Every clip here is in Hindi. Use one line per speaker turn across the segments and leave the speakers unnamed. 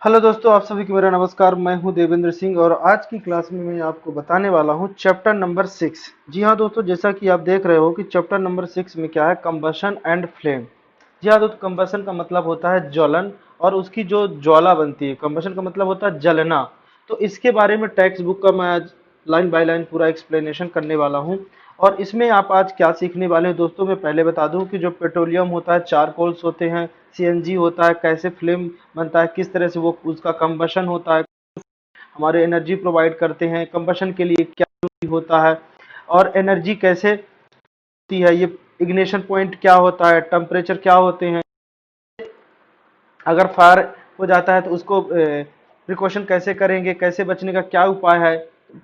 हेलो दोस्तों, आप सभी को मेरा नमस्कार। मैं हूं देवेंद्र सिंह और आज की क्लास में मैं आपको बताने वाला हूं चैप्टर नंबर 6। जी हाँ दोस्तों, जैसा कि आप देख रहे हो कि चैप्टर नंबर 6 में क्या है, कंबशन एंड फ्लेम। जी हाँ दोस्तों, कंबशन का मतलब होता है ज्वलन और उसकी जो ज्वाला बनती है। कंबशन का मतलब होता है जलना। तो इसके बारे में टेक्स्ट बुक का मैं आज लाइन बाय लाइन पूरा एक्सप्लेनेशन करने वाला हूँ। और इसमें आप आज क्या सीखने वाले हैं दोस्तों, मैं पहले बता दूं कि जो पेट्रोलियम होता है, चारकोल्स होते हैं, सीएनजी होता है, कैसे फ्लेम बनता है, किस तरह से वो उसका कंबशन होता है, हमारे एनर्जी प्रोवाइड करते हैं, कंबशन के लिए क्या जरूरी होता है और एनर्जी कैसे होती है, ये इग्निशन पॉइंट क्या होता है, टेम्परेचर क्या होते हैं, अगर फायर हो जाता है तो उसको प्रिकॉशन कैसे करेंगे, कैसे बचने का क्या उपाय है,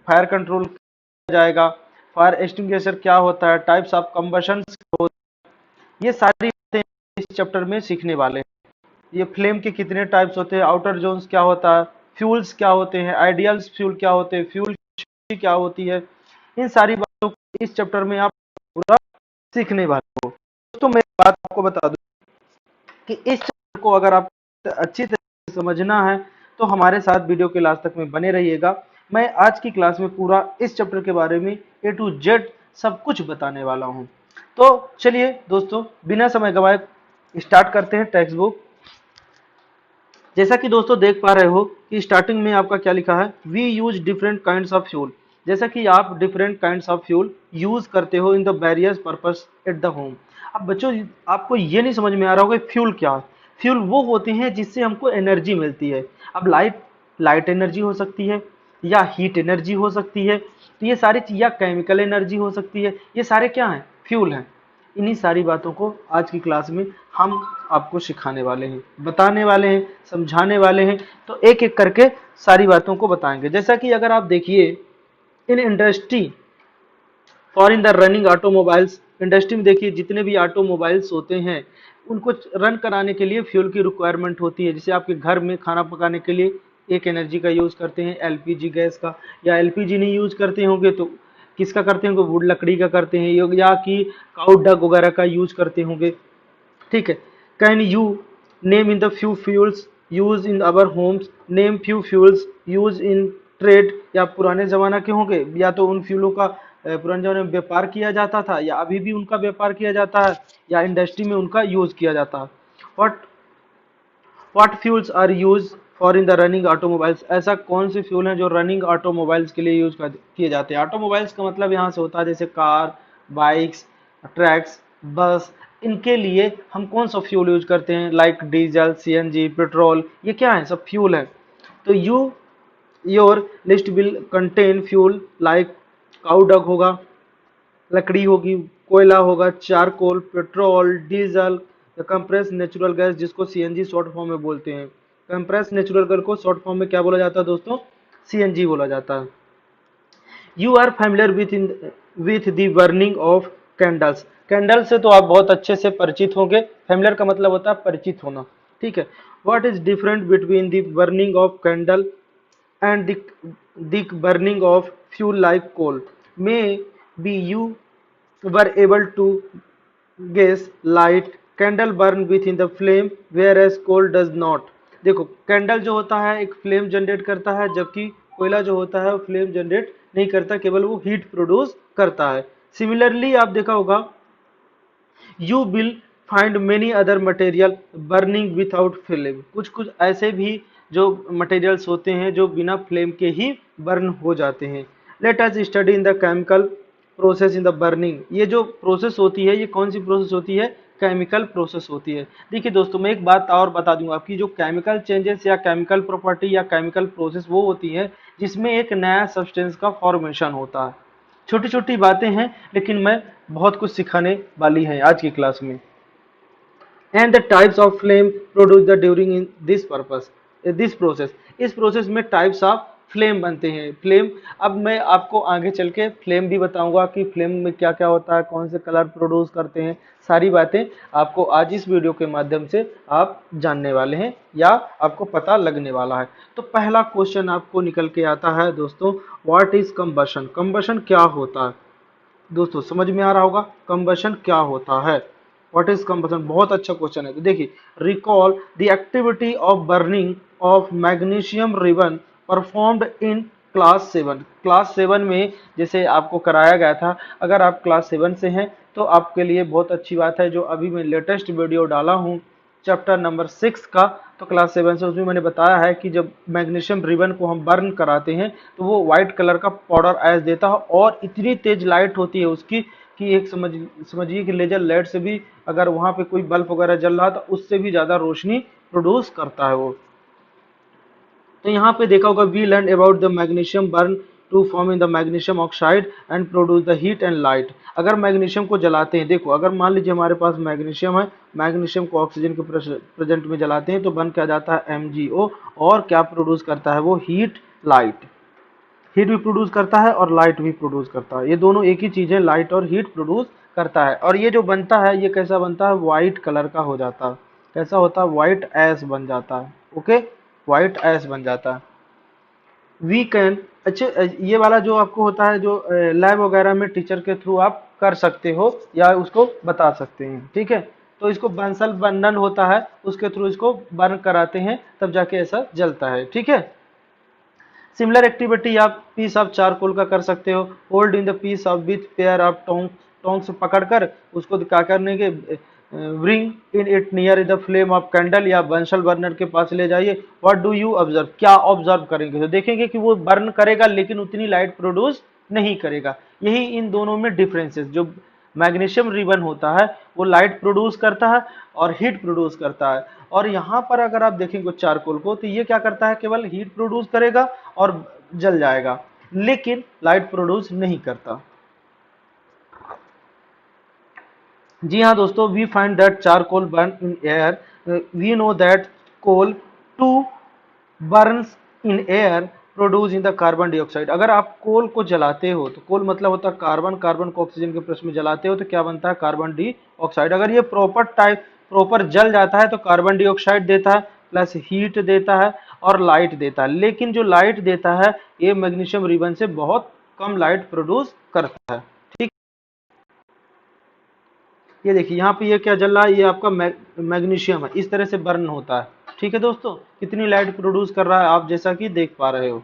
फायर कंट्रोल किया जाएगा, फायर एक्सटिंग्विशर क्या होता है, टाइप्स ऑफ कंबशन, ये सारी बातें इस चैप्टर में सीखने वाले हैं। ये फ्लेम के कितने टाइप्स होते हैं, आउटर जोन्स क्या होता है, फ्यूल्स क्या होते हैं, आइडियल फ्यूल क्या होते हैं, फ्यूल क्या होती है, इन सारी बातों को इस चैप्टर में आप पूरा सीखने वाले हो। तो मैं बात आपको बता दूं कि इस चैप्टर को अगर आप अच्छी तरह से समझना है तो हमारे साथ वीडियो के लास्ट तक में बने रहिएगा। मैं आज की क्लास में पूरा इस चैप्टर के बारे में ए टू जेड सब कुछ बताने वाला हूं। तो चलिए दोस्तों, बिना समय गवाए स्टार्ट करते हैं टेक्स्ट बुक। जैसा कि दोस्तों देख पा रहे हो कि स्टार्टिंग में आपका क्या लिखा है, we use different kinds of fuel. जैसा कि आप different kinds of fuel use करते हो in the various purpose at the home. अब बच्चों, आपको ये नहीं समझ में आ रहा होगा फ्यूल क्या है। फ्यूल वो होते हैं जिससे हमको एनर्जी मिलती है। अब लाइट लाइट एनर्जी हो सकती है या हीट एनर्जी हो सकती है, तो ये सारी चीज, या केमिकल एनर्जी हो सकती है, ये सारे क्या हैं, फ्यूल हैं। इन्हीं सारी बातों को आज की क्लास में हम आपको सिखाने वाले हैं, बताने वाले हैं, समझाने वाले हैं। तो एक एक करके सारी बातों को बताएंगे। जैसा कि अगर आप देखिए, in industry for in the running automobiles, industry में देखिए जितने भी ऑटोमोबाइल्स होते हैं उनको रन कराने के लिए फ्यूल की रिक्वायरमेंट होती है। जैसे आपके घर में खाना पकाने के लिए एक एनर्जी का यूज़ करते हैं, एलपीजी गैस का, या एलपीजी नहीं यूज़ करते होंगे तो किसका करते होंगे, वुड लकड़ी का करते हैं, या कि काउ डग वगैरह का यूज करते होंगे। ठीक है। Can you name in the few fuels use in our Holmes, name few fuels use in trade. या पुराने जमाना के होंगे, या तो उन फ्यूलों का पुराने जमाने में व्यापार किया जाता था, या अभी भी उनका व्यापार किया जाता है, या इंडस्ट्री में उनका यूज किया जाता है। What what fuels are use for in the running automobiles, ऐसा कौन से फ्यूल हैं जो रनिंग ऑटोमोबाइल्स के लिए यूज किए जाते हैं। ऑटोमोबाइल्स का मतलब यहाँ से होता है जैसे कार, बाइक्स, ट्रैक्स, बस, इनके लिए हम कौन सा फ्यूल यूज करते हैं, लाइक डीजल, सीएनजी, पेट्रोल, ये क्या है, सब फ्यूल है। तो your list will contain fuel like cow dung होगा, लकड़ी होगी, कोयला होगा, charcoal, petrol, diesel, compress natural gas जिसको सीएनजी शॉर्ट फॉर्म में बोलते हैं। कंप्रेस नेचुरल गैस को शॉर्ट फॉर्म में क्या बोला जाता है दोस्तों, सीएनजी बोला जाता है। You are familiar with the burning of candles, candle से तो आप बहुत अच्छे से परिचित होंगे। फैमिलियर का मतलब होता है परिचित होना। ठीक है। What is different between the burning of candle and the burning of fuel like coal, may be you were able to guess light candle burn within the flame whereas coal does not। देखो, कैंडल जो होता है एक फ्लेम जनरेट करता है, जबकि कोयला जो होता है वो फ्लेम जनरेट नहीं करता, केवल वो हीट प्रोड्यूस करता है। सिमिलरली आप देखा होगा, you will find many other material burning without flame, कुछ कुछ ऐसे भी जो मटेरियल्स होते हैं जो बिना फ्लेम के ही बर्न हो जाते हैं। Let us study in the chemical process in the burning. ये जो प्रोसेस होती है ये कौन सी प्रोसेस होती है, केमिकल प्रोसेस होती है। देखिए दोस्तों, मैं एक बात और बता दूंगा आपकी, जो केमिकल चेंजेस या केमिकल प्रॉपर्टी या केमिकल प्रोसेस वो होती है जिसमें एक नया सब्सटेंस का फॉर्मेशन होता है। छोटी छोटी बातें हैं लेकिन मैं बहुत कुछ सिखाने वाली है आज की क्लास में। And the types of flame produce the during in this purpose, this process, इस प्रोसेस में टाइप्स ऑफ फ्लेम बनते हैं। फ्लेम, अब मैं आपको आगे चल के फ्लेम भी बताऊंगा कि फ्लेम में क्या क्या होता है, कौन से कलर प्रोड्यूस करते हैं, सारी बातें आपको आज इस वीडियो के माध्यम से आप जानने वाले हैं या आपको पता लगने वाला है। तो पहला क्वेश्चन आपको निकल के आता है दोस्तों, व्हाट इज कंबशन, कंबशन क्या होता है। दोस्तों समझ में आ रहा होगा कंबशन क्या होता है, व्हाट इज कंबशन, बहुत अच्छा क्वेश्चन है। तो देखिए, recall the activity of burning of magnesium ribbon performed in class 7। Class 7 में जैसे आपको कराया गया था, अगर आप क्लास 7 से हैं तो आपके लिए बहुत अच्छी बात है, जो अभी मैं लेटेस्ट वीडियो डाला हूँ चैप्टर नंबर 6 का, तो क्लास 7 से, उसमें मैंने बताया है कि जब मैग्नीशियम रिबन को हम बर्न कराते हैं तो वो व्हाइट कलर का पाउडर ऐश देता है और इतनी तेज लाइट होती है उसकी कि एक समझिए कि लेजर लाइट से भी, अगर वहां पे कोई बल्ब वगैरह जल रहा तो उससे भी ज्यादा रोशनी प्रोड्यूस करता है वो। तो यहाँ पे देखा होगा, we learn about the magnesium burn to form in the magnesium oxide and produce the heat and light. अगर मैग्नीशियम को जलाते हैं, देखो अगर मान लीजिए हमारे पास मैग्नीशियम है, मैग्नीशियम को ऑक्सीजन के प्रेजेंट में जलाते हैं तो बन क्या जाता है MgO, और क्या प्रोड्यूस करता है वो, हीट लाइट। हीट भी प्रोड्यूस करता है और लाइट भी प्रोड्यूस करता है, ये दोनों एक ही चीज है, लाइट और हीट प्रोड्यूस करता है। और ये जो बनता है ये कैसा बनता है, व्हाइट कलर का हो जाता है। कैसा होता है, व्हाइट ऐश बन जाता है। ओके, व्हाइट ऐश बन जाता है। वी कैन, अच्छा ये वाला जो आपको होता है, जो लैब वगैरह में टीचर के थ्रू आप कर सकते हो या उसको बता सकते हैं, ठीक है। तो इसको बंसल बंडल होता है, उसके थ्रू इसको बर्न कराते हैं, तब जाके ऐसा जलता है, ठीक है। सिमिलर एक्टिविटी आप पीस ऑफ चारकोल का कर सकते हो। Hold in the piece of with pair of tong से पकड़कर उसको क्या करने के, bring in it near the flame of candle या बंसल बर्नर के पास ले जाइए। व्हाट डू यू ऑब्जर्व, क्या ऑब्जर्व करेंगे, तो देखेंगे कि वो बर्न करेगा लेकिन उतनी लाइट प्रोड्यूस नहीं करेगा। यही इन दोनों में डिफरेंसेस, जो मैग्नीशियम रिबन होता है वो लाइट प्रोड्यूस करता है और हीट प्रोड्यूस करता है, और यहाँ पर अगर आप देखेंगे चारकोल को तो ये क्या करता है, केवल हीट प्रोड्यूस करेगा और जल जाएगा, लेकिन लाइट प्रोड्यूस नहीं करता। जी हाँ दोस्तों, we find that charcoal burn in air, we know that coal to burns in air produce in the carbon dioxide. अगर आप कोल को जलाते हो तो कोल मतलब होता है कार्बन, कार्बन को ऑक्सीजन के प्लस में जलाते हो तो क्या बनता है, कार्बन डाइऑक्साइड। अगर ये प्रॉपर जल जाता है तो कार्बन डाइऑक्साइड देता है, प्लस हीट देता है और लाइट देता है। लेकिन जो लाइट देता है ये मैग्नीशियम रिबन से बहुत कम लाइट प्रोड्यूस करता है, ठीक। ये देखिए यहाँ पे ये क्या जल रहा है, ये आपका मैग्नीशियम है, इस तरह से बर्न होता है, ठीक है दोस्तों। कितनी लाइट प्रोड्यूस कर रहा है आप जैसा कि देख पा रहे हो।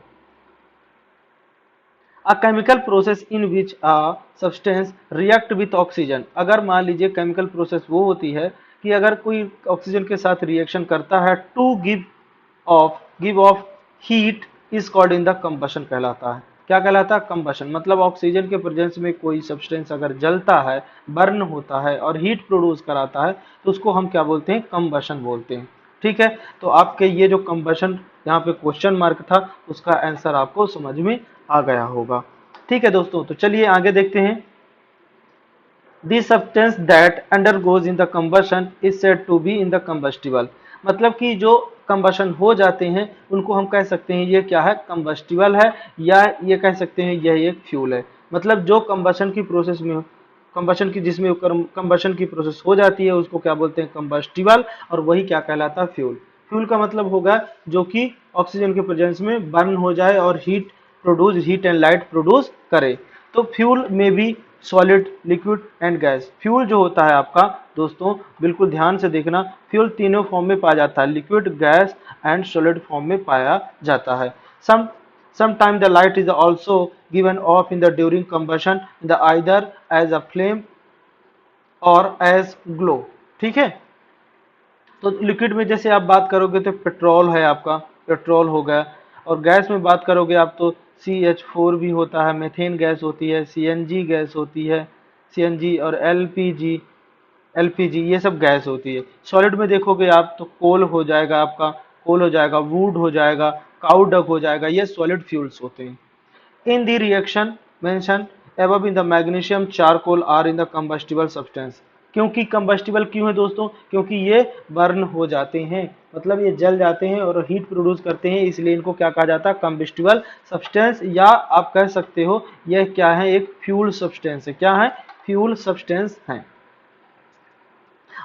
A chemical process in which a substance react with oxygen. अगर मान लीजिए केमिकल प्रोसेस वो होती है कि अगर कोई ऑक्सीजन के साथ रिएक्शन करता है to give off heat, is called in the combustion कहलाता है। क्या कहलाता है, कंबशन। मतलब ऑक्सीजन के प्रेजेंस में कोई सब्सटेंस अगर जलता है, बर्न होता है और हीट प्रोड्यूस कराता है तो उसको हम क्या बोलते हैं, कंबशन बोलते हैं, ठीक है। तो आपके ये जो कंबशन यहाँ पे क्वेश्चन मार्क था उसका आंसर आपको समझ में आ गया होगा, ठीक है दोस्तों। तो चलिए आगे देखते हैं। The substance that undergoes in the combustion is said to be in the combustible। मतलब कि जो कंबशन हो जाते हैं उनको हम कह सकते हैं ये क्या है, कंबस्टिबल है, या ये कह सकते हैं यह एक फ्यूल है। मतलब जो कंबशन की प्रोसेस में, कंबशन की जिसमें कंबशन की प्रोसेस हो जाती है उसको क्या बोलते हैं, कंबस्टिबल, और वही क्या कहलाता है, फ्यूल। फ्यूल का मतलब होगा जो कि ऑक्सीजन के प्रेजेंस में बर्न हो जाए और हीट एंड लाइट प्रोड्यूस करे। तो फ्यूल में भी solid, liquid and gas. Fuel जो होता है आपका दोस्तों, बिल्कुल ध्यान से देखना, फ्यूल तीनों फॉर्म में पाया जाता है, liquid, gas and solid form में पाया जाता है। Sometimes the light is also given off in the during combustion, the either as a flame और as glow, ठीक है। तो लिक्विड में जैसे आप बात करोगे तो पेट्रोल है आपका, पेट्रोल हो गया, और गैस में बात करोगे आप तो CH4 भी होता है, मेथेन गैस होती है, CNG गैस होती है, CNG और LPG ये सब गैस होती है। सॉलिड में देखोगे आप तो कोल हो जाएगा आपका, कोल हो जाएगा, वुड हो जाएगा, काउ डक हो जाएगा, ये सॉलिड फ्यूल्स होते हैं। In the reaction mentioned above in the magnesium charcoal are in the combustible substance। क्योंकि कंबस्टिबल क्यों है दोस्तों, क्योंकि ये बर्न हो जाते हैं, मतलब ये जल जाते हैं और हीट प्रोड्यूस करते हैं, इसलिए इनको क्या कहा जाता है, कंबस्टिबल सब्सटेंस, या आप कह सकते हो यह क्या है, एक फ्यूल सब्सटेंस है। क्या है, फ्यूल सब्सटेंस है।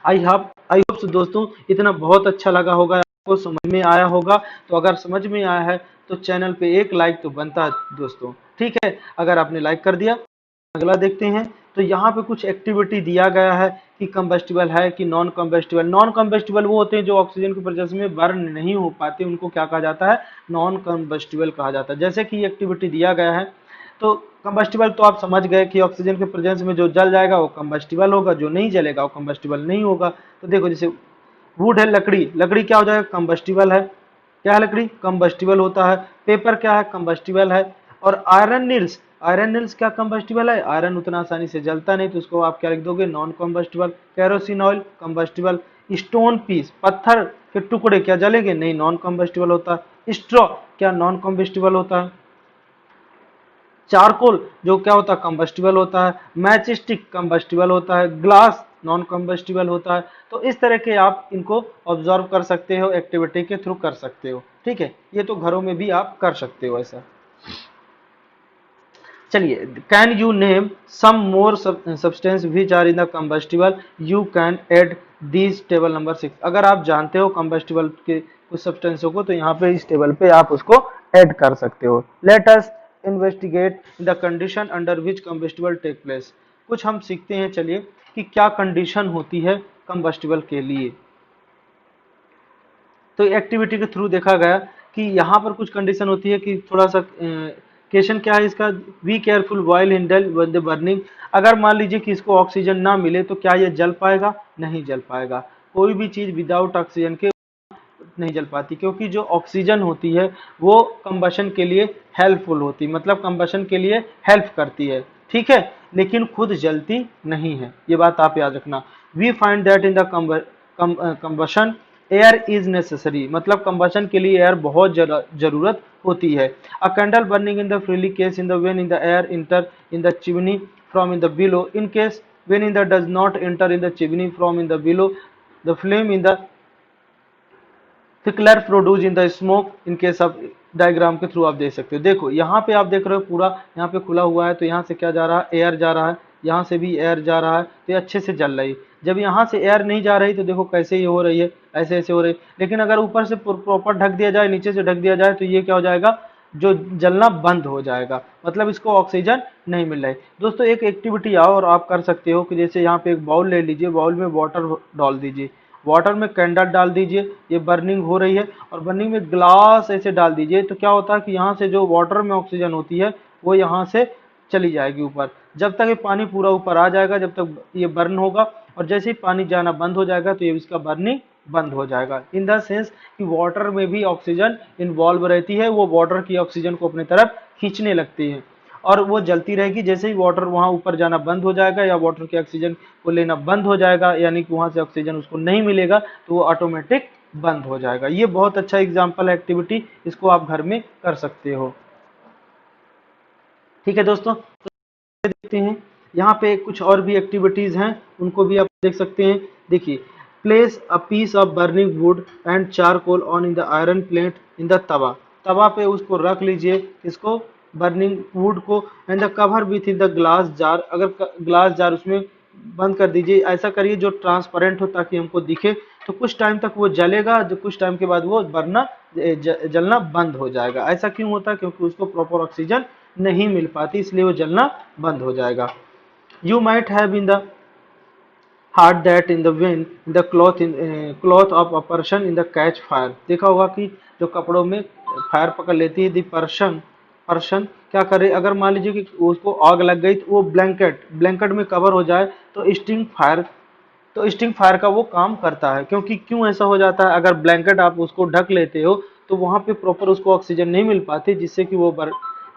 आई होप सो दोस्तों इतना बहुत अच्छा लगा होगा, आपको समझ में आया होगा। तो अगर समझ में आया है तो चैनल पे एक लाइक तो बनता है दोस्तों, ठीक है। अगर आपने लाइक कर दिया, अगला देखते हैं। तो यहाँ पे कुछ एक्टिविटी दिया गया है कि कंबस्टिबल है कि नॉन कंबस्टिबल। नॉन कंबस्टिबल वो होते हैं जो ऑक्सीजन की प्रेजेंस में बर्न नहीं हो पाते, उनको क्या कहा जाता है, नॉन कंबस्टिबल कहा जाता है। जैसे कि एक्टिविटी दिया गया है, तो कंबस्टिबल तो आप समझ गए कि ऑक्सीजन के प्रेजेंस में जो जल जाएगा वो कंबस्टिबल होगा, जो नहीं जलेगा वो कंबस्टिबल नहीं होगा। तो देखो जैसे वुड है, लकड़ी, लकड़ी क्या हो जाएगा, कंबस्टिबल है। क्या है, लकड़ी कंबस्टिबल होता है। पेपर क्या है, कंबस्टिबल है। और आयरन नील्स, आयरन नील्स क्या कंबस्टिबल है, आयरन उतना आसानी से जलता नहीं, तो उसको आप क्या लिख दोगे, non combustible. Kerosene oil combustible. Stone piece, पत्थर के टुकड़े क्या जलेंगे, नहीं, नॉन कंबस्टिबल होता है। स्ट्रॉ क्या नॉन कंबस्टिबल होता है। चारकोल जो क्या होता है, कंबस्टिबल होता है। मैच स्टिक कंबस्टिबल होता है। ग्लास नॉन कंबस्टिबल होता है। तो इस तरह के आप इनको ऑब्जर्व कर सकते हो, एक्टिविटी के थ्रू कर सकते हो, ठीक है। ये तो घरों में भी आप कर सकते हो ऐसा। चलिए, can you name some more substance which are in the combustible, you can add this table number 6। अगर आप जानते हो कंबस्टिबल के कुछ सब्सटेंसों को, तो यहाँ पे इस टेबल पे आप उसको ऐड कर सकते हो। Let us investigate the condition under which combustible take place. कुछ हम सीखते हैं, चलिए, कि क्या कंडीशन होती है कंबस्टिबल के लिए। तो एक्टिविटी के थ्रू देखा गया कि यहाँ पर कुछ कंडीशन होती है कि थोड़ा सा क्वेश्चन क्या है इसका, be careful while handle the burning. अगर मान लीजिए कि इसको ऑक्सीजन ना मिले तो क्या ये जल पाएगा, नहीं जल पाएगा। कोई भी चीज विदाउट ऑक्सीजन के नहीं जल पाती, क्योंकि जो ऑक्सीजन होती है वो कंबशन के लिए हेल्पफुल होती है, मतलब कंबशन के लिए हेल्प करती है, ठीक है, लेकिन खुद जलती नहीं है, ये बात आप याद रखना। We find that in the combustion air is necessary, मतलब कंबशन के लिए एयर बहुत जरूरत होती है। A candle burning in the freely case in the when in the air enter in the chimney from in the below, in case when in the does not enter in the chimney from in the below, the flame in the thicker produce in the smoke in case of. Diagram के थ्रू आप देख सकते हो। देखो यहाँ पे आप देख रहे हो पूरा यहाँ पे खुला हुआ है, तो यहाँ से क्या जा रहा है, एयर जा रहा है, यहाँ से भी एयर जा रहा है, तो ये अच्छे से जल रही है। जब यहाँ से एयर नहीं जा रही तो देखो कैसे ये हो रही है, ऐसे ऐसे हो रही है। लेकिन अगर ऊपर से प्रॉपर ढक दिया जाए, नीचे से ढक दिया जाए, तो ये क्या हो जाएगा, जो जलना बंद हो जाएगा, मतलब इसको ऑक्सीजन नहीं मिल रहा है। दोस्तों एक एक्टिविटी आओ और आप कर सकते हो कि जैसे यहाँ पे एक बाउल ले लीजिए, बाउल में वाटर डाल दीजिए, वाटर में कैंडल डाल दीजिए, ये बर्निंग हो रही है, और बर्निंग में ग्लास ऐसे डाल दीजिए, तो क्या होता है कि यहाँ से जो वाटर में ऑक्सीजन होती है वो यहाँ से चली जाएगी ऊपर। जब तक ये पानी पूरा ऊपर आ जाएगा, जब तक ये बर्न होगा, और जैसे ही पानी जाना बंद हो जाएगा तो ये इसका बर्निंग बंद हो जाएगा। इन द सेंस कि वाटर में भी ऑक्सीजन इन्वॉल्व रहती है, वो वाटर की ऑक्सीजन को अपनी तरफ खींचने लगती है, और वो जलती रहेगी। जैसे ही वाटर वहां ऊपर जाना बंद हो जाएगा या वाटर के ऑक्सीजन को लेना बंद हो जाएगा, यानी कि वहां से ऑक्सीजन उसको नहीं मिलेगा, तो वो ऑटोमेटिक बंद हो जाएगा। ये बहुत अच्छा एग्जाम्पल है एक्टिविटी, इसको आप घर में कर सकते हो, ठीक है दोस्तों। तो देखते हैं यहाँ पे कुछ और भी एक्टिविटीज हैं, उनको भी आप देख सकते हैं। देखिए, place a piece of burning wood and charcoal on in the iron plate in the tawa. तवा पे उसको रख लीजिए, इसको बर्निंग वुड को, and the cover with in the glass jar. अगर ग्लास जार उसमें बंद कर दीजिए, ऐसा करिए जो ट्रांसपेरेंट हो ताकि हमको दिखे। तो कुछ टाइम तक वो जलेगा, जो कुछ टाइम के बाद वो जलना बंद हो जाएगा। ऐसा क्यों होता है, क्योंकि उसको प्रॉपर ऑक्सीजन नहीं मिल पाती, इसलिए वो जलना बंद हो जाएगा। You might have in the heart that in the wind in the cloth of a person in the catch fire. देखा होगा कि जो कपड़ों में फायर पकड़ लेती है, दी पर्सन पर्सन क्या करे, अगर मान लीजिए कि उसको आग लग गई, तो वो ब्लैंकेट में कवर हो जाए, तो स्टिंग फायर का वो काम करता है। क्योंकि क्यों ऐसा हो जाता है, अगर ब्लैंकेट आप उसको ढक लेते हो तो वहां पे प्रॉपर उसको ऑक्सीजन नहीं मिल पाती, जिससे कि वो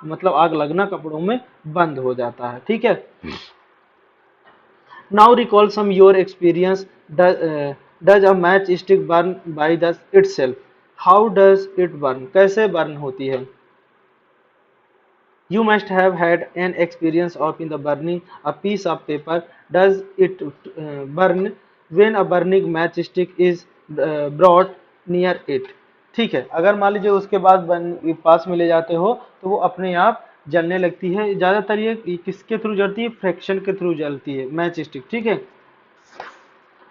मतलब आग लगना कपड़ों में बंद हो जाता है, ठीक है। Now recall some your experience, does a match stick burn by the itself, how does it burn, कैसे बर्न होती है। You must have had an experience of in the burning a piece of paper. Does it burn when a burning matchstick is brought near it? ठीक है, अगर मान लीजिए उसके बाद पास में ले जाते हो तो वो अपने आप जलने लगती है। ज्यादातर ये किसके थ्रू जलती है, फ्रैक्शन के थ्रू जलती है मैच स्टिक, ठीक है।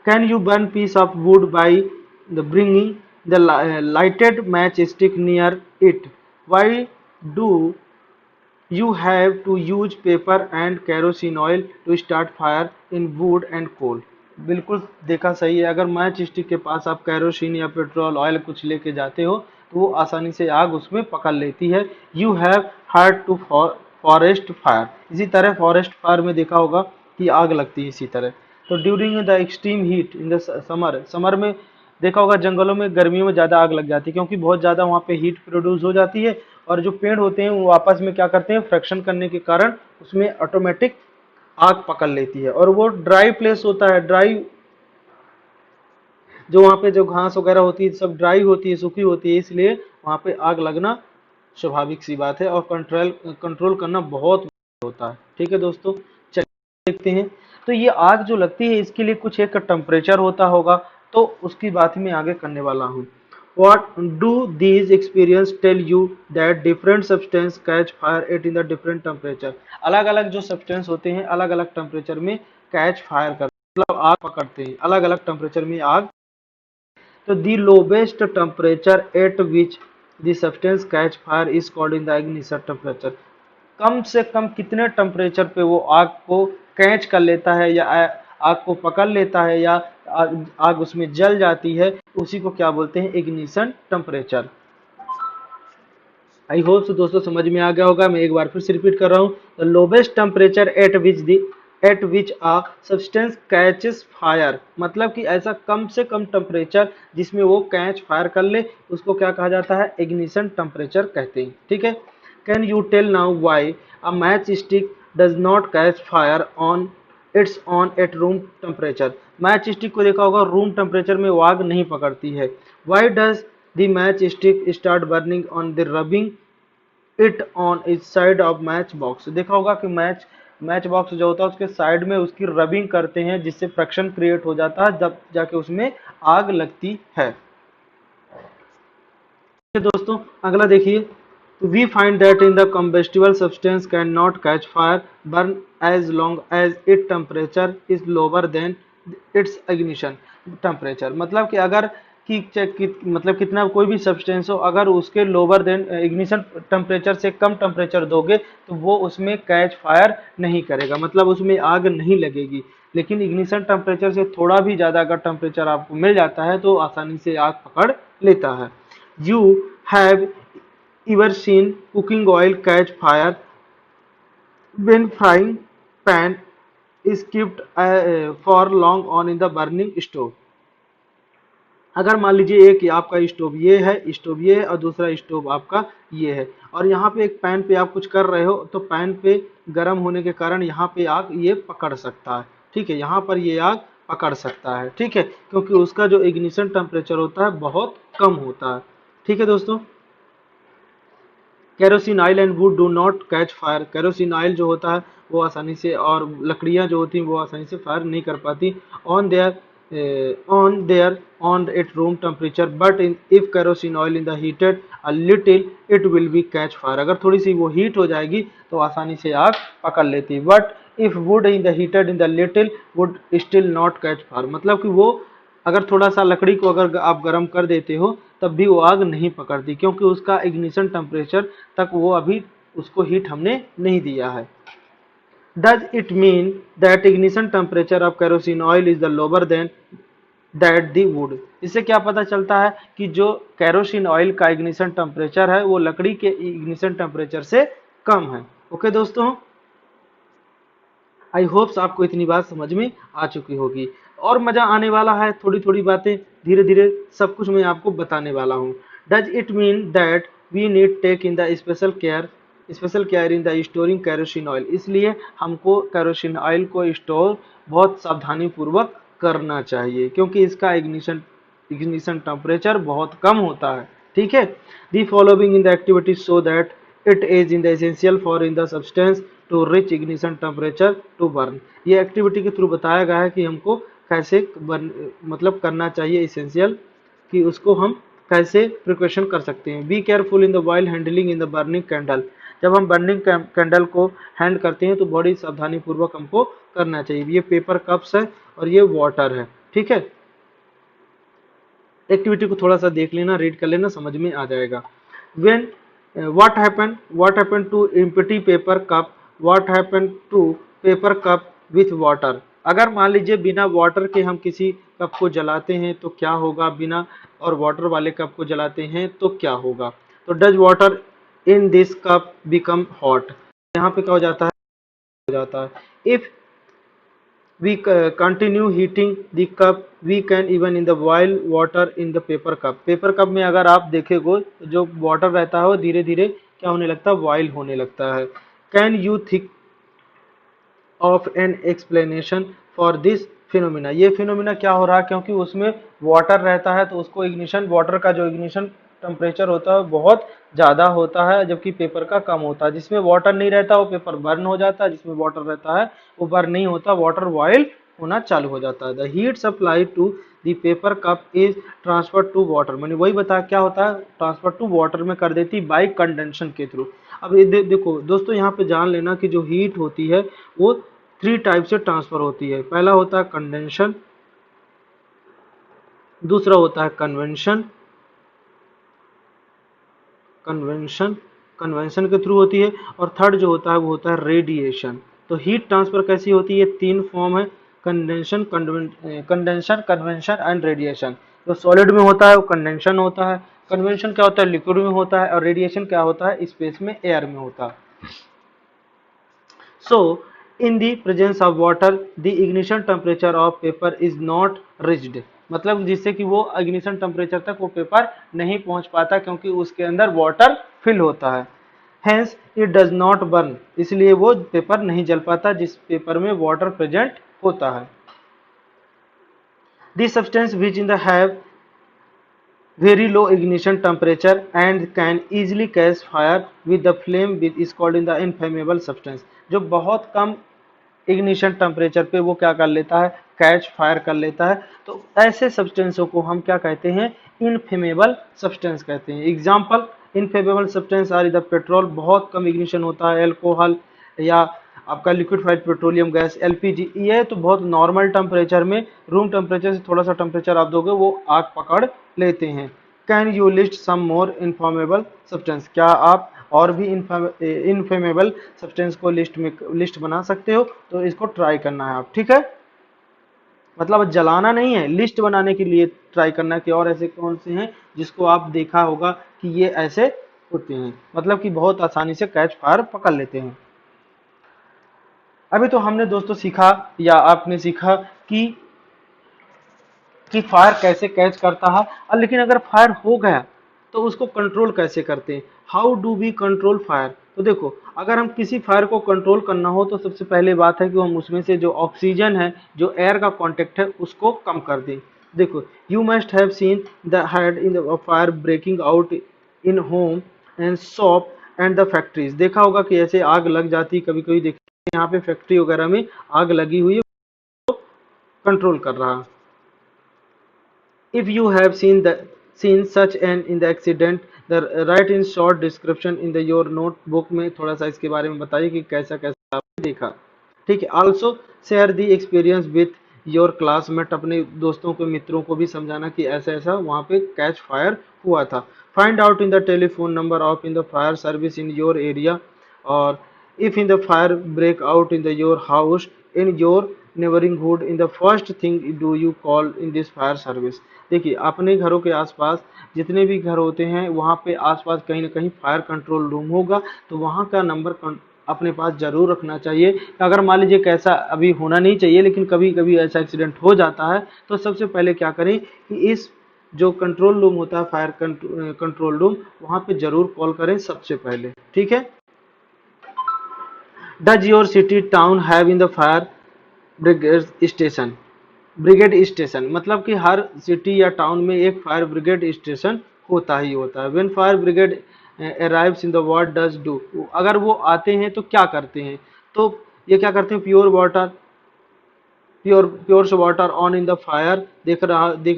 Can you burn piece of wood by the bringing the lighted match stick near it? Why do You have to use paper and kerosene oil to start fire in wood and coal. बिल्कुल देखा सही है। अगर मैच स्टिक के पास आप कैरोसिन या पेट्रोल ऑयल कुछ लेके जाते हो तो वो आसानी से आग उसमें पकड़ लेती है। You have hard to forest fire. इसी तरह फॉरेस्ट फायर में देखा होगा कि आग लगती है इसी तरह। तो during the extreme heat in the summer में देखा होगा जंगलों में गर्मियों में ज़्यादा आग लग जाती है क्योंकि बहुत ज़्यादा वहाँ पे हीट प्रोड्यूस हो जाती है और जो पेड़ होते हैं वो आपस में क्या करते हैं, फ्रिक्शन करने के कारण उसमें ऑटोमेटिक आग पकड़ लेती है। और वो ड्राई प्लेस होता है, ड्राई जो वहाँ पे जो घास वगैरह होती है सब ड्राई होती है, सूखी होती है, इसलिए वहाँ पे आग लगना स्वाभाविक सी बात है और कंट्रोल कंट्रोल करना बहुत होता है। ठीक है दोस्तों, चलिए देखते हैं। तो ये आग जो लगती है इसके लिए कुछ एक टेम्परेचर होता होगा, तो उसकी बात ही मैं आगे करने वाला हूँ। What do these experience tell you that different substance catch fire at in the different temperature? अलग अलग जो सब्सटेंस होते हैं अलग अलग टेम्परेचर में कैच फायर करते हैं, मतलब आग पकड़ते हैं अलग अलग टेम्परेचर में आग। तो the lowest temperature at which the substance catch fire is called in the ignition temperature. कम से कम कितने टेम्परेचर पे वो आग को कैच कर लेता है या आग को पकड़ लेता है या आग उसमें जल जाती है, उसी को क्या बोलते हैं, इग्निशन टेम्परेचर। आई होप दोस्तों समझ में आ गया होगा। मैं एक बार फिर से रिपीट कर रहा हूँ। The lowest temperature at which a substance catches fire, मतलब कि ऐसा कम से कम टेम्परेचर जिसमें वो कैच फायर कर ले उसको क्या कहा जाता है, इग्निशन टेम्परेचर कहते हैं। ठीक है। Can you tell now why a match stick does not catch fire on its on at room temperature. Match stick को देखा होगा रूम टेम्परेचर में वो आग नहीं पकड़ती है। Why does the match stick start burning on the rubbing it on etch side of match box. देखा होगा कि मैच बॉक्स जो होता है उसके साइड में उसकी रबिंग करते हैं जिससे फ्रिक्शन क्रिएट हो जाता है, जब जाके उसमें आग लगती है। दोस्तों अगला देखिए। We find that in the combustible substance can not catch fire burn as long as it temperature is lower than its ignition temperature. मतलब कि अगर मतलब कितना कोई भी सब्सटेंस हो अगर उसके लोअर देन इग्निशन टेम्परेचर से कम टेम्परेचर दोगे तो वो उसमें कैच फायर नहीं करेगा, मतलब उसमें आग नहीं लगेगी। लेकिन इग्निशन टेम्परेचर से थोड़ा भी ज़्यादा अगर टेम्परेचर आपको मिल जाता है तो आसानी से आग पकड़ लेता है। You have ever seen cooking oil catch fire when frying pan is kept for long on in the burning stove? अगर मान लीजिए एक आपका स्टोव ये है और दूसरा स्टोव आपका ये है और यहाँ पे एक पैन पे आप कुछ कर रहे हो तो पैन पे गर्म होने के कारण यहाँ पे आग ये पकड़ सकता है। ठीक है, यहाँ पर ये आग पकड़ सकता है। ठीक है, क्योंकि उसका जो इग्निशन टेम्परेचर होता है बहुत कम होता है। ठीक है दोस्तों। Kerosene oil and would do not catch fire. Kerosene oil जो होता है वो आसानी से और लकड़ियाँ जो होती हैं वो आसानी से फायर नहीं कर पाती on it room temperature, but in if kerosene oil in the heated a little it will be catch fire. अगर थोड़ी सी वो हीट हो जाएगी तो आसानी से आग पकड़ लेती है। But if would in the heated in the little would still not catch fire, मतलब कि वो अगर थोड़ा सा लकड़ी को अगर आप गर्म कर देते हो तब भी वो आग नहीं पकड़ती क्योंकि उसका इग्निशन टेम्परेचर तक वो अभी उसको हीट हमने नहीं दिया है। Does it mean that ignition temperature of kerosene oil is the lower than that the wood. इससे क्या पता चलता है कि जो केरोसिन ऑयल का इग्निशन टेम्परेचर है वो लकड़ी के इग्निशन टेम्परेचर से कम है। ओके दोस्तों, आई होप्स आपको इतनी बात समझ में आ चुकी होगी और मजा आने वाला है। थोड़ी थोड़ी बातें धीरे धीरे सब कुछ मैं आपको बताने वाला हूँ। Does it mean that we need take in the special care in the storing kerosene oil. इसलिए हमको कैरोसिन ऑयल को स्टोर बहुत सावधानी पूर्वक करना चाहिए क्योंकि इसका इग्निशन टेम्परेचर बहुत कम होता है। ठीक है। The following in the activities so that it is in the essential for in the substance to reach ignition temperature to burn. ये एक्टिविटी के थ्रू बताया गया है कि हमको कैसे मतलब करना चाहिए एसेंशियल, कि उसको हम कैसे प्रिकॉशन कर सकते हैं। Be careful in the while handling in the burning candle. जब हम बर्निंग कैंडल को हैंड करते हैं तो बड़ी सावधानी पूर्वक हमको करना चाहिए। ये पेपर कप्स है और ये वाटर है। ठीक है, एक्टिविटी को थोड़ा सा देख लेना, रीड कर लेना, समझ में आ जाएगा। When what happened to empty paper cup, what happened to paper cup with water। अगर मान लीजिए बिना वाटर के हम किसी कप को जलाते हैं तो क्या होगा, बिना और वाटर वाले कप को जलाते हैं तो क्या होगा। तो does water in this cup become hot, यहाँ पे क्या हो जाता है if we continue heating the cup we can even in the boil water in the paper cup। Paper cup में अगर आप देखेंगे जो वाटर रहता है वो धीरे धीरे क्या होने लगता है, बॉयल होने लगता है। Can you think of an explanation for this phenomena, ये फिनोमिना क्या हो रहा है, क्योंकि उसमें वाटर रहता है तो उसको इग्निशन, वाटर का जो इग्निशन टेम्परेचर होता है बहुत ज़्यादा होता है जबकि पेपर का कम होता है। जिसमें वाटर नहीं रहता वो पेपर बर्न हो जाता है, जिसमें वाटर रहता है वो बर्न नहीं होता, वाटर बॉयल होना चालू हो जाता है। The heat supply to the paper cup is transfer to water, मैंने वही बताया क्या होता है, ट्रांसफर टू वाटर में कर देती बाई कंडेंशन के थ्रू। अब ये देखो दोस्तों यहाँ पे जान लेना कि जो हीट होती है वो 3 टाइप से ट्रांसफर होती है। पहला होता है कंडेंशन, दूसरा होता है कन्वेंशन, कन्वेंशन के थ्रू होती है, और थर्ड जो होता है वो होता है रेडिएशन। तो हीट ट्रांसफर कैसी होती है, 3 फॉर्म है, कंडेंशन, कन्वेंशन एंड रेडिएशन। जो सॉलिड में होता है वो कंडेंशन होता है, कन्वेंशन क्या होता है लिक्विड में होता है, और रेडिएशन क्या होता है स्पेस में, एयर में होता है। So, in the presence of water, the ignition temperature of paper is not reached। मतलब जिससे कि वो इग्निशन टेम्परेचर तक वो पेपर नहीं पहुंच पाता क्योंकि उसके अंदर वाटर फिल होता है। Hence, it does not burn, इसलिए वो पेपर नहीं जल पाता जिस पेपर में वाटर प्रेजेंट होता है। The substance which in the have very low ignition temperature and can easily catch fire with the flame is called in the inflammable substance। जो बहुत कम इग्निशन टेम्परेचर पे वो क्या कर लेता है, कैच फायर कर लेता है, तो ऐसे सब्सटेंसों को हम क्या कहते हैं, इनफ्लेमेबल सब्सटेंस कहते हैं। एग्जांपल इनफ्लेमेबल सब्सटेंस आर इधर पेट्रोल, बहुत कम इग्निशन होता है, अल्कोहल या आपका लिक्विफाइड पेट्रोलियम गैस एलपीजी, ये तो बहुत नॉर्मल टेम्परेचर में, रूम टेम्परेचर से थोड़ा सा टेम्परेचर आप दोगे वो आग पकड़ लेते हैं। Can you list some more inflammable substance, क्या आप और भी इनफ्लेमेबल सब्सटेंस को लिस्ट बना सकते हो, तो इसको ट्राई करना है आप, ठीक है। मतलब जलाना नहीं है, लिस्ट बनाने के लिए ट्राई करना है कि और ऐसे कौन से हैं जिसको आप देखा होगा कि ये ऐसे होते हैं, मतलब कि बहुत आसानी से कैच फायर पकड़ लेते हैं। अभी तो हमने दोस्तों सीखा या आपने सीखा कि फायर कैसे कैच करता है, और लेकिन अगर फायर हो गया तो उसको कंट्रोल कैसे करते हैं, how do we control fire. तो देखो अगर हम किसी फायर को कंट्रोल करना हो तो सबसे पहले बात है कि हम उसमें से जो ऑक्सीजन है, जो एयर का कांटेक्ट है उसको कम कर दें। देखो you must have seen the head in the fire breaking out in home and shop and the factories, देखा होगा कि ऐसे आग लग जाती, कभी कभी देखिए यहाँ पे फैक्ट्री वगैरह में आग लगी हुई है, कंट्रोल कर रहा है। If you have seen such an in the accident, the write in short description in the your notebook में थोड़ा सा इसके बारे में बताइए कि कैसा कैसा आपने देखा, ठीक है। Also share the experience with your classmate, अपने दोस्तों को मित्रों को भी समझाना कि ऐसा ऐसा वहाँ पे कैच फायर हुआ था। Find out in the telephone number of in the fire service in your area, और if in the fire break out in the your house in your neighborhood in the first thing do you call in this fire service। देखिए अपने घरों के आसपास जितने भी घर होते हैं वहाँ पे आसपास कहीं ना कहीं फायर कंट्रोल रूम होगा, तो वहाँ का नंबर अपने पास जरूर रखना चाहिए। अगर मान लीजिए कैसा अभी होना नहीं चाहिए लेकिन कभी कभी ऐसा एक्सीडेंट हो जाता है, तो सबसे पहले क्या करें कि इस जो कंट्रोल रूम होता है फायर कंट्रोल रूम, वहाँ पे जरूर कॉल करें सबसे पहले, ठीक है। Does your city town have in the fire brigade station, brigade station मतलब कि हर सिटी या टाउन में एक फायर ब्रिगेड स्टेशन होता ही होता है। When fire brigade arrives in the what does do, अगर वो आते हैं तो क्या करते हैं, तो ये क्या करते हैं, pure water on in the fire, दिख रहा है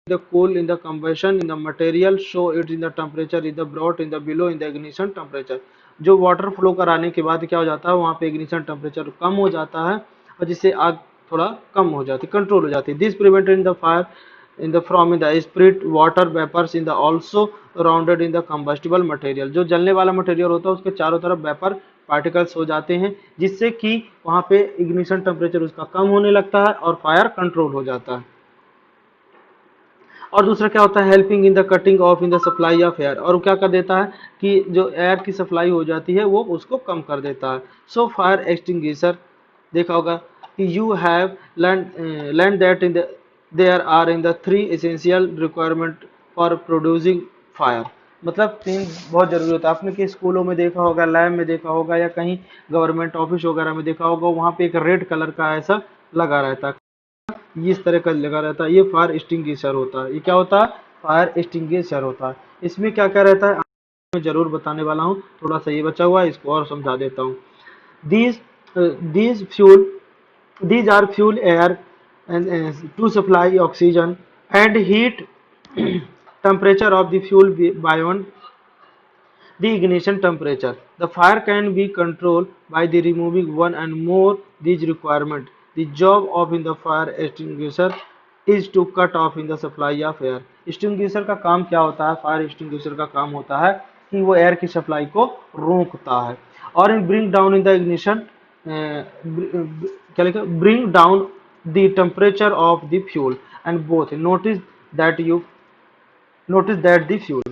the cool in the combustion in the material show it in the temperature in the brought in the below in the ignition temperature। जो वाटर फ्लो कराने के बाद क्या हो जाता है वहाँ पे इग्निशन टेम्परेचर कम हो जाता है और जिससे आग थोड़ा कम हो जाती है, कंट्रोल हो जाती है। This prevented the fire in the from in the spirit water vapors in the also surrounded in the combustible material। जो जलने वाला मटेरियल होता है उसके चारों तरफ वेपर पार्टिकल्स हो जाते हैं, जिससे कि वहां पे इग्निशन टेम्परेचर उसका कम होने लगता है और फायर कंट्रोल हो जाता है। और दूसरा क्या होता है, helping in the cutting of in the supply of air, और वो क्या कर देता है कि जो एयर की सप्लाई हो जाती है वो उसको कम कर देता है। सो फायर एक्सटिंग्विशर, देखा होगा कि you have learn that in there are in the three essential requirement for producing fire. मतलब तीन बहुत जरूरी होता है। आपने कि स्कूलों में देखा होगा, लैब में देखा होगा, या कहीं गवर्नमेंट ऑफिस वगैरह में देखा होगा, वहाँ पे एक रेड कलर का ऐसा लगा रहता है, ये इस तरह का लगा रहता है, ये फायर एक्सटिंग्विशर होता है। ये क्या होता है, फायर एक्सटिंग्विशर होता है। इसमें क्या क्या रहता है मैं जरूर बताने वाला हूँ, थोड़ा सा ये बचा हुआ है, इसको और समझा देता हूँ। these these fuel these are fuel air and to supply oxygen and heat temperature of the fuel beyond the ignition temperature. The fire can be controlled by the removing one and more these requirement. The job of in the fire extinguisher is to cut off in the supply of air. Extinguisher का काम क्या होता है, फायर extinguisher का काम होता है कि वो एयर की सप्लाई को रोकता है। और in bring down in the ignition, क्या लिखा, bring down the temperature of the fuel and both notice that the fuel.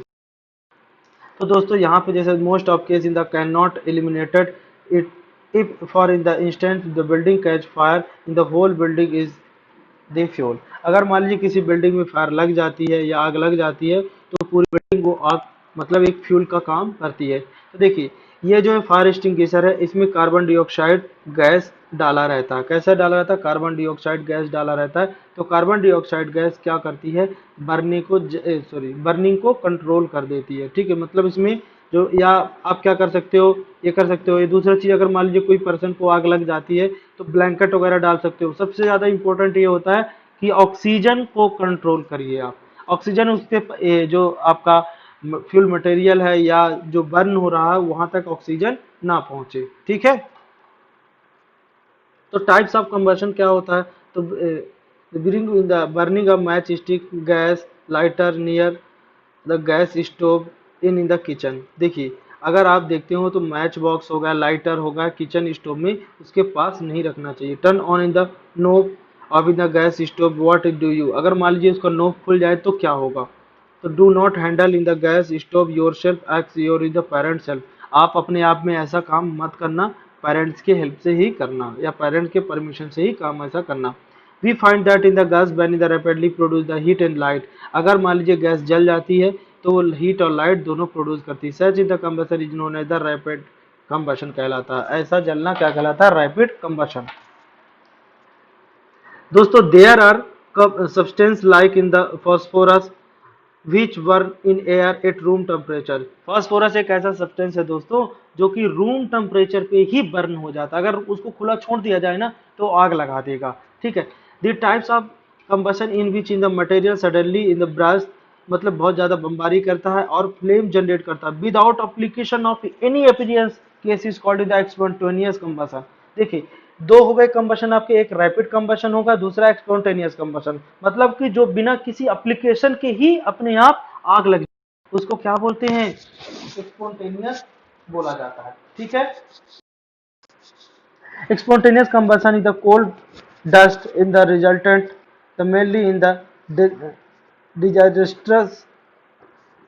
तो दोस्तों यहाँ पे जैसे most of case in the can not eliminated it if for in the instant the building catch fire in the whole building is the fuel. अगर मान लीजिए किसी बिल्डिंग में फायर लग जाती है या आग लग जाती है तो पूरी बिल्डिंग वो आग मतलब एक फ्यूल का काम करती है। तो देखिए ये जो है फायर एक्सटिंग्विशर है, इसमें कार्बन डाइऑक्साइड गैस डाला रहता है। कैसा डाला रहता है, कार्बन डाइऑक्साइड गैस डाला रहता है। तो कार्बन डाइऑक्साइड गैस क्या करती है, बर्निंग को कंट्रोल कर देती है। ठीक है, मतलब इसमें जो, या आप क्या कर सकते हो, ये कर सकते हो। ये दूसरा चीज, अगर मान लीजिए कोई पर्सन को आग लग जाती है तो ब्लैंकेट वगैरह डाल सकते हो। सबसे ज्यादा इंपॉर्टेंट ये होता है कि ऑक्सीजन को कंट्रोल करिए आप। ऑक्सीजन उसके जो आपका फ्यूल मटेरियल है या जो बर्न हो रहा है वहां तक ऑक्सीजन ना पहुंचे। ठीक है, तो टाइप्स ऑफ कंबशन क्या होता है, तो burning of match stick gas lighter near the gas stove in the kitchen. देखिए अगर आप देखते हो तो मैच बॉक्स होगा, लाइटर होगा, किचन स्टोव में उसके पास नहीं रखना चाहिए। Turn on in the knob off in the gas stove, what do you, अगर मान लीजिए उसका नोब खुल जाए तो क्या होगा। तो do not handle in the gas stove your self x your in the parent self, आप अपने आप में ऐसा काम मत करना, पेरेंट्स के हेल्प से ही करना या पेरेंट्स के परमिशन से ही काम ऐसा करना। We find that in the gas burn the rapidly produce the heat and light, अगर मान लीजिए गैस जल जाती है तो वो हीट और लाइट दोनों प्रोड्यूस करती है। Such in the combustion is known as the rapid combustion कहलाता है। ऐसा जलना क्या कहलाता है, रैपिड कंबशन। दोस्तों there are substance like in the phosphorus which burn in air at room temperature. Phosphorus एक ऐसा सब्सटेंस है दोस्तों जो कि रूम टेम्परेचर पे ही बर्न हो जाता है, अगर उसको खुला छोड़ दिया जाए ना तो आग लगा देगा। ठीक है, the types of combustion in which in the material suddenly in the burst, मतलब बहुत ज्यादा बमबारी करता है और फ्लेम जनरेट करता है without application of any appearance case is called the spontaneous combustion. देखिए दो हो गए कंबशन आपके, एक रैपिड कंबशन होगा, दूसरा स्पॉन्टेनियस कंबशन, मतलब कि जो बिना किसी एप्लीकेशन के ही अपने आप आग लग जाए उसको क्या बोलते हैं, स्पॉन्टेनियस बोला जाता है। ठीक है, spontaneous combustion is the coal dust in the resultant, the mainly in the disastrous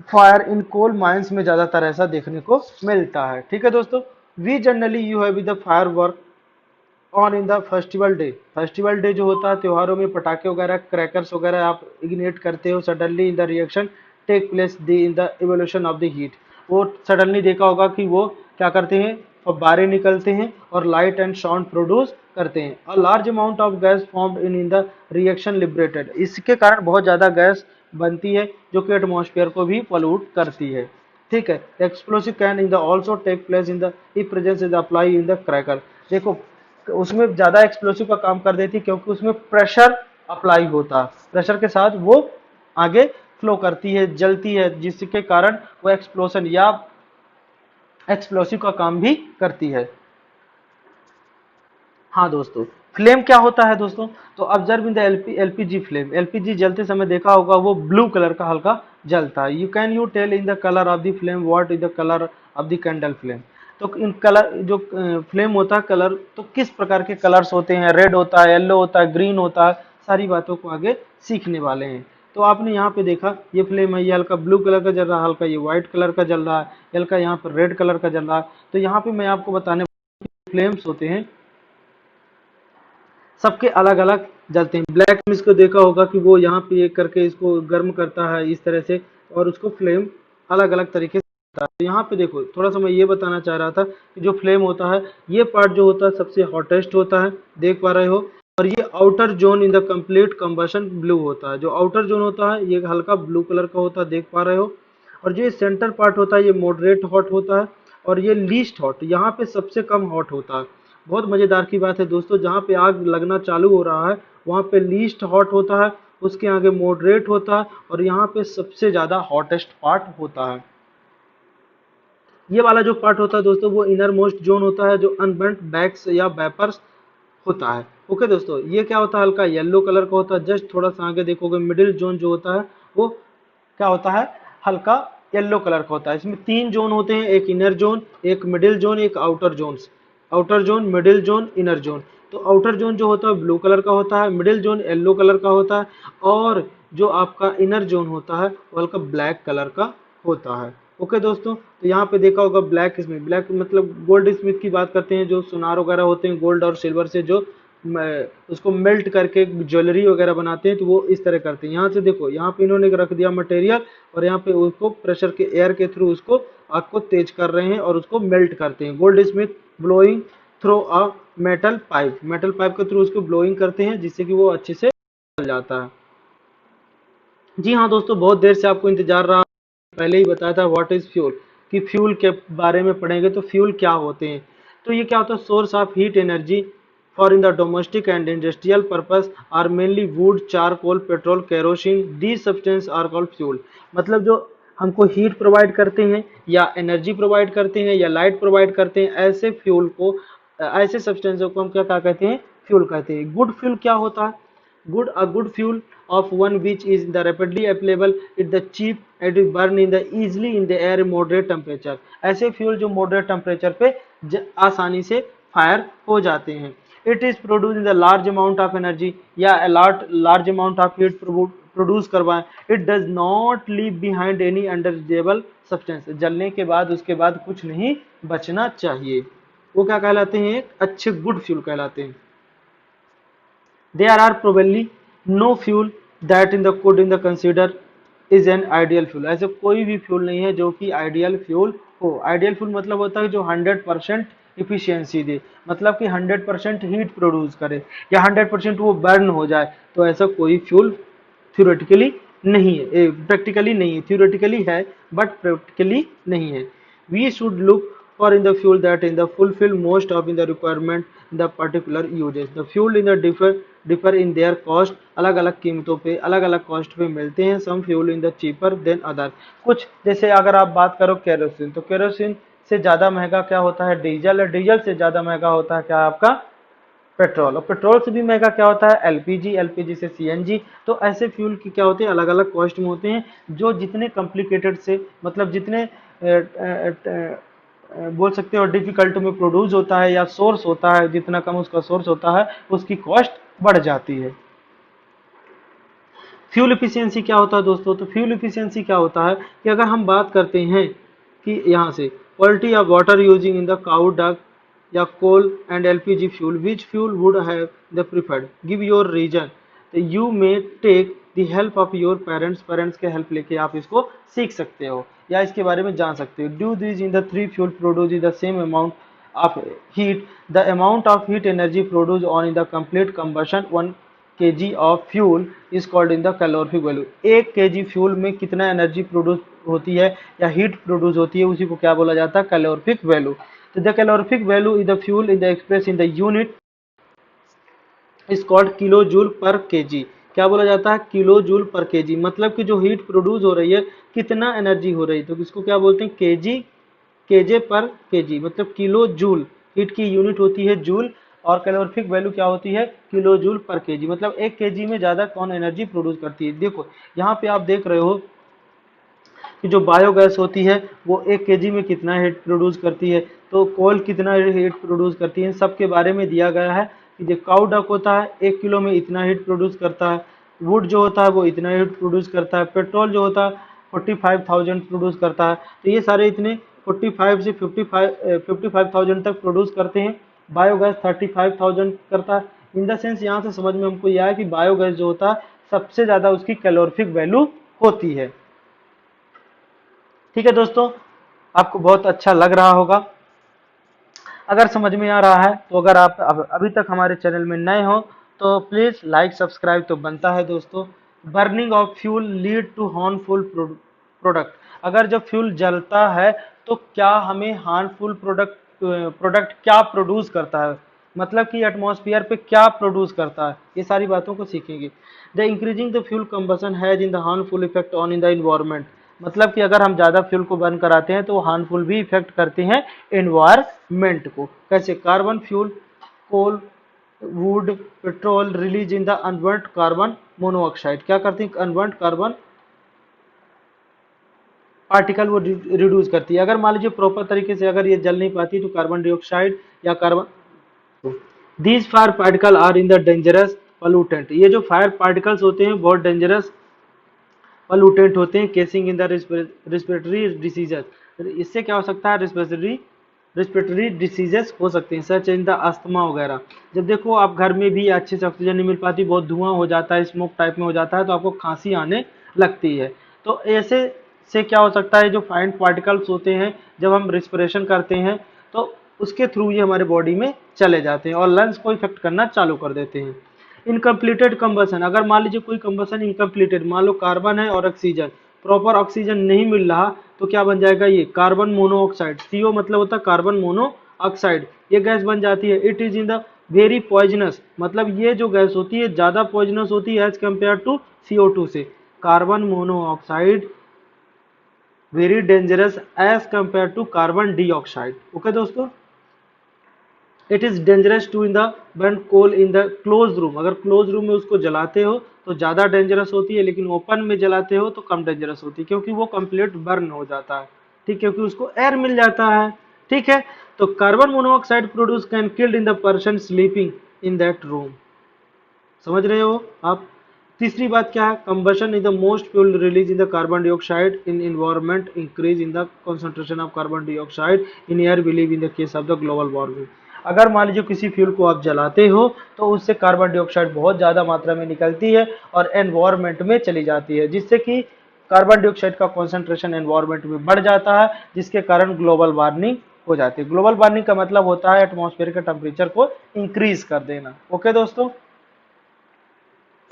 fire in coal mines में ज्यादातर ऐसा देखने को मिलता है। ठीक है दोस्तों, we generally you have the fire work on in the festival day. Festival day जो होता है त्योहारों में पटाखे वगैरह क्रैकर्स वगैरह आप इग्नेट करते हो, suddenly in the reaction take place the in the evolution of the heat, वो सडनली देखा होगा कि वो क्या करते हैं, फब्बारे निकलते हैं और लाइट एंड साउंड प्रोड्यूस करते हैं। A large amount of gas formed in the reaction liberated, इसके कारण बहुत ज्यादा गैस बनती है जो कि एटमॉस्फेयर को भी पॉल्यूट करती है। ठीक है, explosive can in the also take place in the if presence is apply in the cracker. देखो उसमें ज्यादा एक्सप्लोसिव का काम कर देती है क्योंकि उसमें प्रेशर अप्लाई होता है, प्रेशर के साथ वो आगे फ्लो करती है, जलती है, जिसके कारण वो एक्सप्लोजन या एक्सप्लोसिव का काम भी करती है। हाँ दोस्तों, फ्लेम क्या होता है दोस्तों? तो observe in the LPG flame, LPG जलते समय देखा होगा वो ब्लू कलर का हल्का जलता है। You tell in the colour of the flame what is the colour of the candle flame. तो इन कलर जो फ्लेम होता है कलर, तो किस प्रकार के कलर्स होते हैं, रेड होता है, येलो होता है, ग्रीन होता है, सारी बातों को आगे सीखने वाले हैं। तो आपने यहाँ पे देखा ये फ्लेम है, ये हल्का ब्लू कलर का जल रहा है, हल्का ये व्हाइट कलर का जल रहा है, हल्का यहाँ पर रेड कलर का जल रहा है। तो यहाँ पे मैं आपको बताने फ्लेम्स होते हैं सबके अलग अलग जलते हैं। ब्लैक में इसको देखा होगा कि वो यहाँ पे एक करके इसको गर्म करता है इस तरह से, और उसको फ्लेम अलग अलग तरीके से होता है। तो यहाँ पे देखो थोड़ा सा मैं ये बताना चाह रहा था कि जो फ्लेम होता है ये पार्ट जो होता है सबसे हॉटेस्ट होता है, देख पा रहे हो। और ये outer zone in the complete combustion blue होता है, जो आउटर जोन होता है ये हल्का ब्लू कलर का होता है, देख पा रहे हो। और जो ये सेंटर पार्ट होता है ये मॉडरेट हॉट होता है, और ये लीस्ट हॉट, यहाँ पे सबसे कम हॉट होता है। बहुत मजेदार की बात है दोस्तों, जहाँ पे आग लगना चालू हो रहा है वहाँ पे लीस्ट हॉट होता है, उसके आगे मॉडरेट होता है, और यहाँ पे सबसे ज्यादा हॉटेस्ट पार्ट होता है। ये वाला जो पार्ट होता है दोस्तों वो इनर मोस्ट जोन होता है, जो अनबर्न्ट बैग्स या वेपर्स होता है। ओके दोस्तों, ये क्या होता है, हल्का येलो कलर का होता है। जस्ट थोड़ा सा आगे देखोगे मिडिल जोन जो होता है वो क्या होता है, हल्का येलो कलर का होता है। इसमें तीन जोन होते हैं, एक इनर जोन, एक मिडिल जोन, एक outer zone. Outer zone, middle zone, inner zone. तो आउटर जोन जो होता है ब्लू कलर का होता है, मिडिल जोन येलो कलर का होता है, और जो आपका इनर जोन होता है वो हल्का ब्लैक कलर का होता है। ओके दोस्तों, तो यहाँ पे देखा होगा ब्लैक स्मिथ, ब्लैक मतलब गोल्ड स्मिथ की बात करते हैं, जो सुनार वगैरह होते हैं गोल्ड और सिल्वर से जो उसको मेल्ट करके ज्वेलरी वगैरह बनाते हैं, तो वो इस तरह करते हैं। यहाँ से देखो यहाँ पे इन्होंने रख दिया मटेरियल, और यहाँ पे उसको प्रेशर के एयर के थ्रू उसको आग को तेज कर रहे हैं और उसको मेल्ट करते हैं। Gold Smith blowing through a metal pipe, metal pipe के थ्रू उसको ब्लोइंग करते हैं जिससे कि वो अच्छे से जल जाता है। जी हाँ दोस्तों, बहुत देर से आपको इंतजार रहा, पहले ही बताया था व्हाट इज फ्यूल, कि फ्यूल के बारे में पढ़ेंगे। तो फ्यूल क्या होते हैं, तो ये क्या होता है, source of heat energy for in the domestic and industrial purpose are mainly wood, charcoal, petrol, kerosene, the substance are called fuel. मतलब जो हमको हीट प्रोवाइड करते हैं या एनर्जी प्रोवाइड करते हैं या लाइट प्रोवाइड करते हैं, ऐसे फ्यूल को, ऐसे सब्सटेंसों को हम क्या क्या कहते हैं, फ्यूल कहते हैं। गुड फ्यूल क्या होता है, good a good fuel of one which is the rapidly available, it the cheap, it is burn in the easily in the air moderate temperature। ऐसे फ्यूल जो मॉडरेट टेम्परेचर पे आसानी से फायर हो जाते हैं। It is produce in the large amount of energy, या large amount of heat produce करवाएं। It does not leave behind any undesirable substance, जलने के बाद उसके बाद कुछ नहीं बचना चाहिए। वो क्या कहलाते हैं, अच्छे गुड फ्यूल कहलाते हैं। There are probably no fuel that in the could in the consider is an ideal fuel। ऐसे कोई भी फ्यूल नहीं है जो कि आइडियल फ्यूल हो। आइडियल फ्यूल मतलब होता है जो 100% इफिशियंसी दे, मतलब कि 100% हीट प्रोड्यूस करे या 100% वो बर्न हो जाए। तो ऐसा कोई फ्यूल थ्योरेटिकली नहीं है, प्रैक्टिकली नहीं है, थ्योरेटिकली है बट प्रैक्टिकली नहीं है। We should look for in the fuel that in the fulfill most of in the requirement in the particular uses। The fuel in the differ in their cost, अलग अलग कीमतों पे अलग अलग कॉस्ट पे मिलते हैं। some fuel in the cheaper than other। कुछ जैसे अगर आप बात करो केरोसिन, तो केरोसिन से ज़्यादा महंगा क्या होता है, डीजल, और डीजल से ज़्यादा महंगा होता है क्या आपका, पेट्रोल, और पेट्रोल से भी महंगा क्या होता है, एलपीजी, एलपीजी से सीएनजी। तो ऐसे फ्यूल की क्या होते हैं, अलग अलग कॉस्ट में होते हैं, जो जितने कॉम्प्लिकेटेड से मतलब जितने बोल सकते हो डिफिकल्ट में प्रोड्यूस होता है या सोर्स होता है, जितना कम उसका सोर्स होता है उसकी कॉस्ट बढ़ जाती है। फ्यूल इफिशियंसी क्या होता है दोस्तों, तो फ्यूल इफिशियंसी क्या होता है कि अगर हम बात करते हैं कि यहाँ से quality of water using in the cow dung या coal and LPG fuel, which fuel would have the preferred, give your reason. तो you may take the help of your parents, parents के हेल्प लेके आप इसको सीख सकते हो या इसके बारे में जान सकते हो। Do this in the three fuel produce the same amount of heat, the amount of heat energy produced on in the complete combustion 1 kg of fuel is called in the calorific value। 1 kg fuel में कितना एनर्जी प्रोड्यूस होती है या हीट प्रोड्यूस होती है, उसी को क्या बोला जाता है, कैलोरीफिक वैल्यू। तो the calorific value is the fuel in the express in the unit is called kilo joule पर केजी। क्या बोला जाता है, किलो जूल पर केजी, मतलब कि जो हीट प्रोड्यूस हो रही है कितना एनर्जी हो रही है, तो इसको क्या बोलते हैं, केजे पर केजी, मतलब किलो जूल, हीट की यूनिट होती है जूल, और कैलोरीफिक वैल्यू क्या होती है, किलो जूल पर केजी, मतलब 1 केजी में ज़्यादा कौन एनर्जी प्रोड्यूस करती है। देखो यहाँ पे आप देख रहे हो कि जो बायोगैस होती है वो 1 केजी में कितना हीट प्रोड्यूस करती है, तो कोल कितना हीट प्रोड्यूस करती है, इन सब के बारे में दिया गया है कि जो काऊ डक होता है 1 किलो में इतना हीट प्रोड्यूस करता है, वुड जो होता है वो इतना हीट प्रोड्यूस करता है, पेट्रोल जो होता है 45,000 प्रोड्यूस करता है। तो ये सारे इतने 45 से 55,000 तक प्रोड्यूस करते हैं, बायोगैस 35,000 करता है। इन द सेंस यहाँ से समझ में हमको यह है कि बायोगैस जो होता है सबसे ज़्यादा उसकी कैलोरीफिक वैल्यू होती है। ठीक है दोस्तों, आपको बहुत अच्छा लग रहा होगा। अगर समझ में आ रहा है तो अगर आप अभी तक हमारे चैनल में नए हो तो प्लीज़ लाइक सब्सक्राइब तो बनता है दोस्तों। Burning of fuel lead to harmful product, अगर जब फ्यूल जलता है तो क्या हमें हार्मफुल प्रोडक्ट क्या प्रोड्यूस करता है, मतलब कि एटमॉस्फेयर पे क्या प्रोड्यूस करता है, ये सारी बातों को सीखेंगे। The increasing the fuel combustion has in the harmful effect on in the environment, मतलब कि अगर हम ज़्यादा फ्यूल को बर्न कराते हैं तो हार्मफुल भी इफेक्ट करते हैं एनवायरमेंट को। कैसे, carbon fuel, coal, wood, petrol release in the unburned carbon monoxide, क्या करती है, अनबर्न्ड कार्बन पार्टिकल वो रिड्यूस करती है। अगर मान लीजिए प्रॉपर तरीके से अगर ये जल नहीं पाती तो कार्बन डाइऑक्साइड या carbon, these fire particle are in the dangerous pollutant, ये जो फायर पार्टिकल्स होते हैं बहुत डेंजरस पोल्यूटेंट होते हैं, casing in the respiratory diseases, इससे क्या हो सकता है, रिस्पिरेटरी डिसीजेस हो सकते हैं, सच इन द अस्थमा वगैरह। जब देखो आप घर में भी अच्छे से ऑक्सीजन नहीं मिल पाती, बहुत धुआं हो जाता है, स्मोक टाइप में हो जाता है, तो आपको खांसी आने लगती है। तो ऐसे से क्या हो सकता है, जो फाइन पार्टिकल्स होते हैं जब हम रिस्पिरेशन करते हैं तो उसके थ्रू ये हमारे बॉडी में चले जाते हैं और लंग्स को इफेक्ट करना चालू कर देते हैं। इनकम्प्लीटेड कंबसन, अगर मान लीजिए कोई कंबसन इनकम्प्लीटेड, मान लो कार्बन है और ऑक्सीजन, प्रॉपर ऑक्सीजन नहीं मिल रहा तो क्या बन जाएगा, ये कार्बन मोनोऑक्साइड, CO मतलब होता है कार्बन मोनोऑक्साइड, ये गैस बन जाती है। It is in the very poisonous, मतलब ये जो गैस होती है ज़्यादा पॉइजनस होती है एज कम्पेयर टू CO2 से। Carbon monoxide very dangerous as compare to carbon dioxide. Okay दोस्तों, it is dangerous to in the burn coal in the close room, अगर क्लोज रूम में उसको जलाते हो तो ज़्यादा डेंजरस होती है, लेकिन ओपन में जलाते हो तो कम डेंजरस होती है क्योंकि वो कंप्लीट बर्न हो जाता है, ठीक, क्योंकि उसको एयर मिल जाता है। ठीक है, तो carbon monoxide produce can killed in the person sleeping in that room, समझ रहे हो आप। तीसरी बात क्या है, combustion is the most fuel release in the carbon dioxide in environment increase in the concentration of carbon dioxide in air believe in the case of the global warming. अगर मान लीजिए किसी फ्यूल को आप जलाते हो तो उससे कार्बन डाइऑक्साइड बहुत ज़्यादा मात्रा में निकलती है और एनवायरनमेंट में चली जाती है, जिससे कि कार्बन डाइऑक्साइड का कॉन्सेंट्रेशन एनवायरनमेंट में बढ़ जाता है, जिसके कारण ग्लोबल वार्मिंग हो जाती है। ग्लोबल वार्मिंग का मतलब होता है एटमॉस्फेयर के टेम्परेचर को इंक्रीज कर देना। ओके दोस्तों,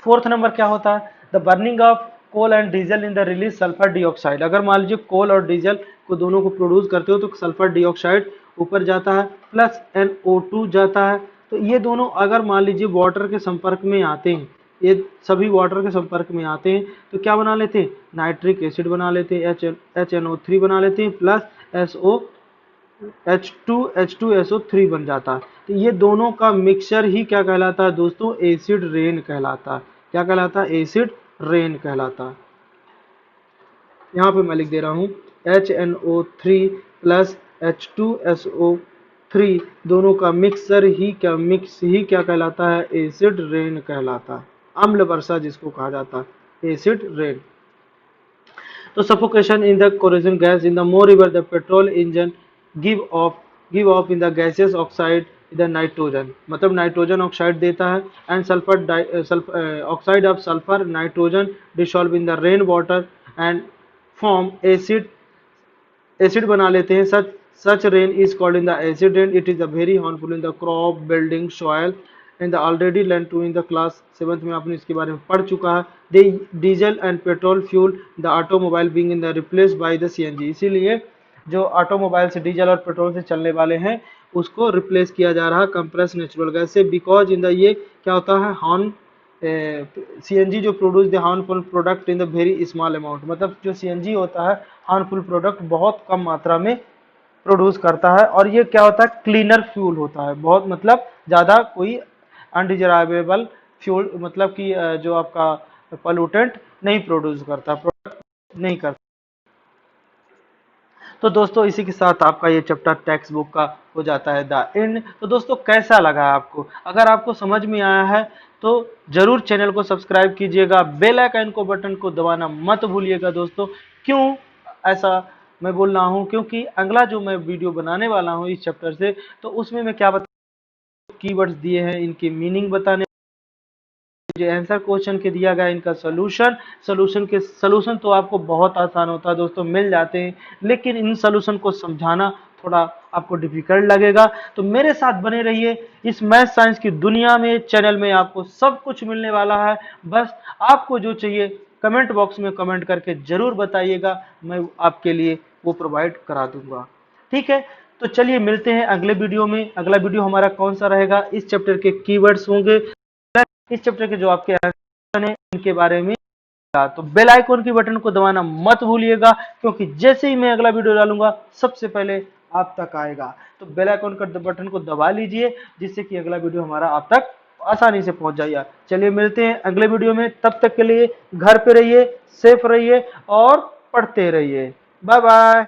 फोर्थ नंबर क्या होता है, the burning of coal and diesel in the release sulphur dioxide, अगर मान लीजिए कोल और डीजल को दोनों को प्रोड्यूस करते हो तो सल्फर डाइऑक्साइड ऊपर जाता है प्लस NO2 जाता है। तो ये दोनों अगर मान लीजिए वाटर के संपर्क में आते हैं, ये सभी वाटर के संपर्क में आते हैं तो क्या बना लेते हैं, नाइट्रिक एसिड बना लेते हैं, HNO3 बना लेते हैं प्लस H2SO3 बन जाता है। तो ये दोनों का मिक्सचर ही क्या कहलाता है दोस्तों, एसिड रेन कहलाता है। क्या कहलाता है, एसिड रेन कहलाता है। यहाँ पे मैं लिख दे रहा हूँ HNO3 प्लस H2SO3 दोनों का मिक्सर ही क्या कहलाता है, एसिड रेन कहलाता है, अम्ल वर्षा जिसको कहा जाता है, एसिड रेन। तो suffocation in the corrosion gas in the moreover the petrol engine give off in the gases oxide the nitrogen, मतलब नाइट्रोजन ऑक्साइड देता है, and sulphur oxide of sulphur nitrogen dissolve in the rain water and form acid बना लेते हैं। Such rain is called in the acid rain, it is a very harmful in the crop building soil in the already learn to in the class 7th में आपने इसके बारे में पढ़ चुका है। Diesel and petrol fuel the automobile being in the replace by the CNG, इसीलिए जो ऑटोमोबाइल से डीजल और पेट्रोल से चलने वाले हैं उसको रिप्लेस किया जा रहा है कंप्रेस नेचुरल गैस से, बिकॉज इन द ये क्या होता है, CNG जो produce the harmful product in the very small amount, मतलब जो CNG होता है हार्मफुल प्रोडक्ट बहुत कम मात्रा में प्रोड्यूस करता है, और ये क्या होता है, क्लीनर फ्यूल होता है, बहुत मतलब ज़्यादा कोई अनडिजायरेबल फ्यूल, मतलब कि जो आपका पोल्यूटेंट नहीं प्रोड्यूस करता, प्रोडक्ट नहीं करता। तो दोस्तों इसी के साथ आपका ये चैप्टर टेक्स्ट बुक का हो जाता है द एंड। तो दोस्तों कैसा लगा आपको? अगर आपको समझ में आया है तो जरूर चैनल को सब्सक्राइब कीजिएगा, बेल आइकन को बटन को दबाना मत भूलिएगा दोस्तों। क्यों ऐसा मैं बोल रहा हूँ? क्योंकि अगला जो मैं वीडियो बनाने वाला हूँ इस चैप्टर से, तो उसमें मैं क्या बता, कीवर्ड्स दिए हैं इनकी मीनिंग बताने, जो आंसर क्वेश्चन के दिया गया इनका सलूशन तो आपको बहुत आसान होता है दोस्तों, मिल जाते हैं, लेकिन इन सलूशन को समझाना थोड़ा आपको डिफिकल्ट लगेगा। तो मेरे साथ बने रहिए इस मैथ साइंस की दुनिया में, चैनल में आपको सब कुछ मिलने वाला है। बस आपको जो चाहिए कमेंट बॉक्स में कमेंट करके जरूर बताइएगा, मैं आपके लिए वो प्रोवाइड करा दूंगा। ठीक है, तो चलिए मिलते हैं अगले वीडियो में। अगला वीडियो हमारा कौन सा रहेगा? इस चैप्टर के कीवर्ड्स होंगे, इस चैप्टर के जो आपके आंसर हैं इनके बारे में। तो बेल आइकन की बटन को दबाना मत भूलिएगा, क्योंकि जैसे ही मैं अगला वीडियो डालूंगा सबसे पहले आप तक आएगा। तो बेल आइकन का बटन को दबा लीजिए, जिससे कि अगला वीडियो हमारा आप तक आसानी से पहुंच जाएगा। चलिए मिलते हैं अगले वीडियो में, तब तक के लिए घर पे रहिए, सेफ रहिए और पढ़ते रहिए। Bye bye.